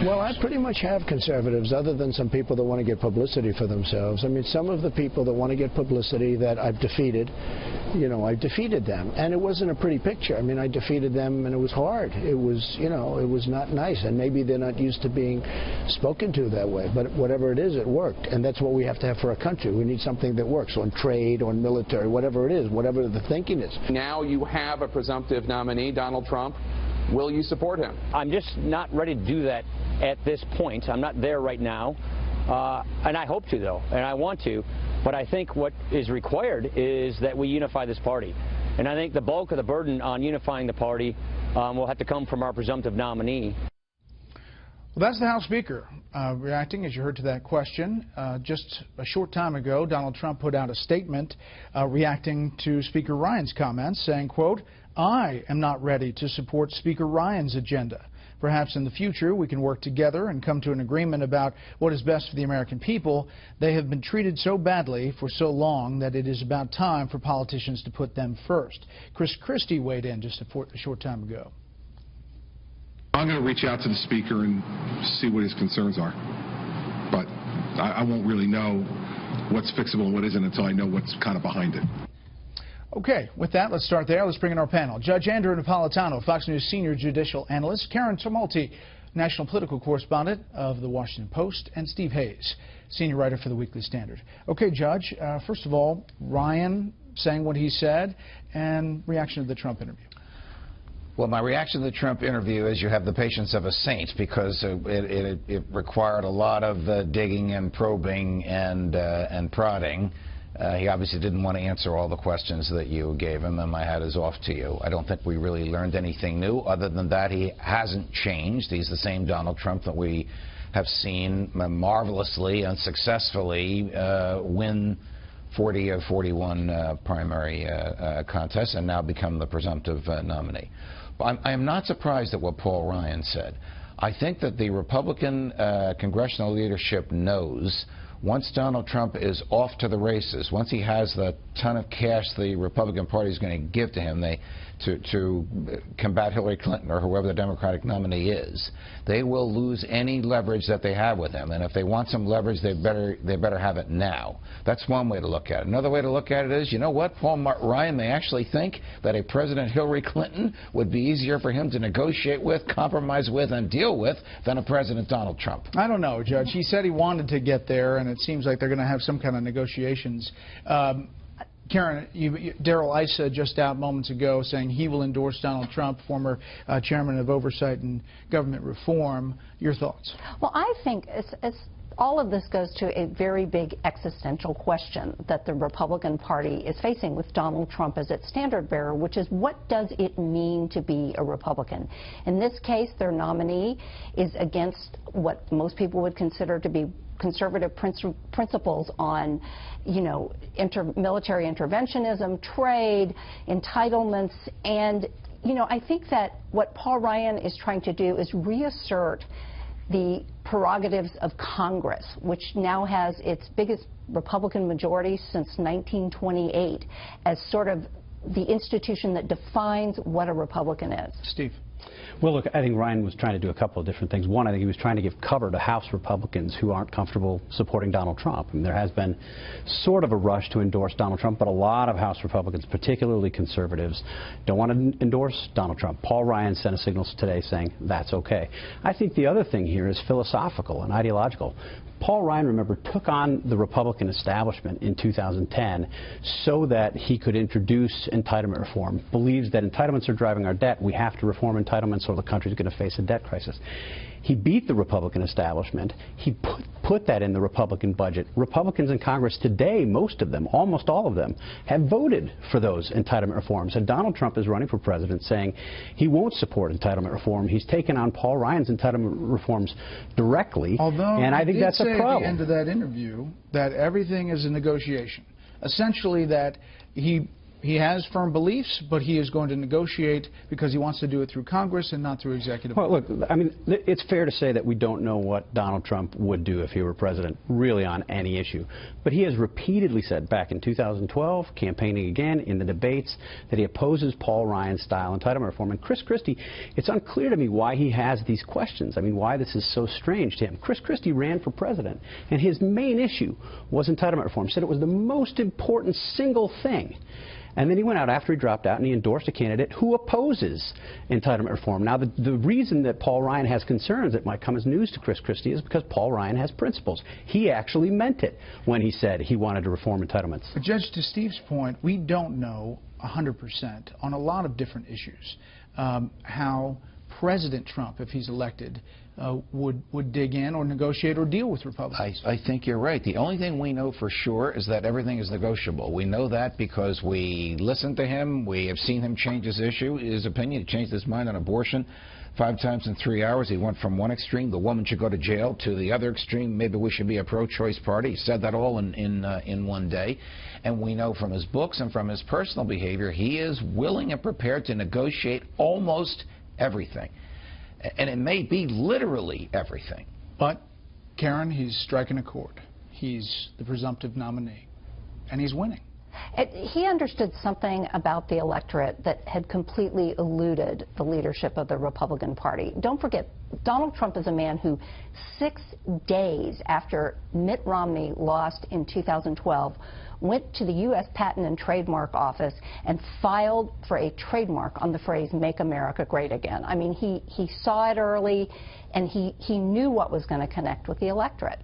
Well, I pretty much have conservatives, other than some people that want to get publicity for themselves. I mean, some of the people that want to get publicity that I've defeated, you know, I defeated them. And it wasn't a pretty picture. I mean, I defeated them and it was hard. It was, you know, it was not nice. And maybe they're not used to being spoken to that way. But whatever it is, it worked. And that's what we have to have for a country. We need something that works on trade, on military, whatever it is, whatever the thinking is. Now you have a presumptive nominee, Donald Trump. Will you support him? I'm just not ready to do that at this point. I'm not there right now. And I hope to, though, and I want to. But I think what is required is that we unify this party. And I think the bulk of the burden on unifying the party will have to come from our presumptive nominee. Well, that's the House Speaker reacting, as you heard, to that question. Just a short time ago, Donald Trump put out a statement reacting to Speaker Ryan's comments, saying, quote, "I am not ready to support Speaker Ryan's agenda. Perhaps in the future we can work together and come to an agreement about what is best for the American people. They have been treated so badly for so long that it is about time for politicians to put them first." Chris Christie weighed in just a short time ago. I'm going to reach out to the Speaker and see what his concerns are. But I won't really know what's fixable and what isn't until I know what's kind of behind it. Okay, with that, let's start there. Let's bring in our panel. Judge Andrew Napolitano, Fox News senior judicial analyst, Karen Tumulty, national political correspondent of The Washington Post, and Steve Hayes, senior writer for The Weekly Standard. Okay, Judge, first of all, Ryan saying what he said and reaction to the Trump interview. Well, my reaction to the Trump interview is you have the patience of a saint, because it required a lot of digging and probing and prodding. He obviously didn't want to answer all the questions that you gave him, and my hat is off to you. I don't think we really learned anything new, other than that he hasn't changed. He's the same Donald Trump that we have seen marvelously and successfully win 40 of 41 primary contests and now become the presumptive nominee. I am not surprised at what Paul Ryan said. I think that the Republican congressional leadership knows once Donald Trump is off to the races, once he has the ton of cash the Republican Party is going to give to him to combat Hillary Clinton or whoever the Democratic nominee is, they will lose any leverage that they have with him. And if they want some leverage, they better have it now. That's one way to look at it. Another way to look at it is, you know what, Paul Ryan may actually think that a President Hillary Clinton would be easier for him to negotiate with, compromise with, and deal with than a President Donald Trump. I don't know, Judge. He said he wanted to get there, and it seems like they're going to have some kind of negotiations. Karen, Darrell Issa just out moments ago saying he will endorse Donald Trump, former chairman of Oversight and Government Reform. Your thoughts? Well, I think all of this goes to a very big existential question that the Republican Party is facing with Donald Trump as its standard bearer, which is, what does it mean to be a Republican? In this case, their nominee is against what most people would consider to be conservative principles on, you know, military interventionism, trade, entitlements, and, you know, I think that what Paul Ryan is trying to do is reassert the prerogatives of Congress, which now has its biggest Republican majority since 1928, as sort of the institution that defines what a Republican is. Steve. Well, look, I think Ryan was trying to do a couple of different things. One, I think he was trying to give cover to House Republicans who aren't comfortable supporting Donald Trump. I mean, there has been sort of a rush to endorse Donald Trump, but a lot of House Republicans, particularly conservatives, don't want to endorse Donald Trump. Paul Ryan sent a signal today saying that's okay. I think the other thing here is philosophical and ideological. Paul Ryan, remember, took on the Republican establishment in 2010 so that he could introduce entitlement reform, believes that entitlements are driving our debt. We have to reform entitlements or the country's going to face a debt crisis. He beat the Republican establishment. He put that in the Republican budget. Republicans in Congress today, most of them, almost all of them, have voted for those entitlement reforms. And Donald Trump is running for president saying he won't support entitlement reform. He's taken on Paul Ryan's entitlement reforms directly. Although and I think that's a problem. At the end of that interview that everything is a negotiation. Essentially that he He has firm beliefs, but he is going to negotiate because he wants to do it through Congress and not through executive. Well, look, I mean, it's fair to say that we don't know what Donald Trump would do if he were president, really on any issue. But he has repeatedly said back in 2012, campaigning again in the debates, that he opposes Paul Ryan-style entitlement reform. And Chris Christie, it's unclear to me why he has these questions. I mean, why this is so strange to him. Chris Christie ran for president, and his main issue was entitlement reform. Said it was the most important single thing. And then he went out after he dropped out and he endorsed a candidate who opposes entitlement reform. Now, the reason that Paul Ryan has concerns that might come as news to Chris Christie is because Paul Ryan has principles. He actually meant it when he said he wanted to reform entitlements. But Judge, to Steve's point, we don't know 100% on a lot of different issues how President Trump, if he's elected, would dig in or negotiate or deal with Republicans. I think you're right. The only thing we know for sure is that everything is negotiable. We know that because we listened to him. We have seen him change his opinion. He changed his mind on abortion 5 times in 3 hours. He went from one extreme, the woman should go to jail, to the other extreme, maybe we should be a pro-choice party. He said that all in one day. And we know from his books and from his personal behavior, he is willing and prepared to negotiate almost everything. And it may be literally everything. But, Karen, he's striking a chord. He's the presumptive nominee, and he's winning. He understood something about the electorate that had completely eluded the leadership of the Republican Party. Don't forget, Donald Trump is a man who 6 days after Mitt Romney lost in 2012 went to the U.S. Patent and Trademark Office and filed for a trademark on the phrase "Make America Great Again." I mean, he saw it early, and he knew what was going to connect with the electorate.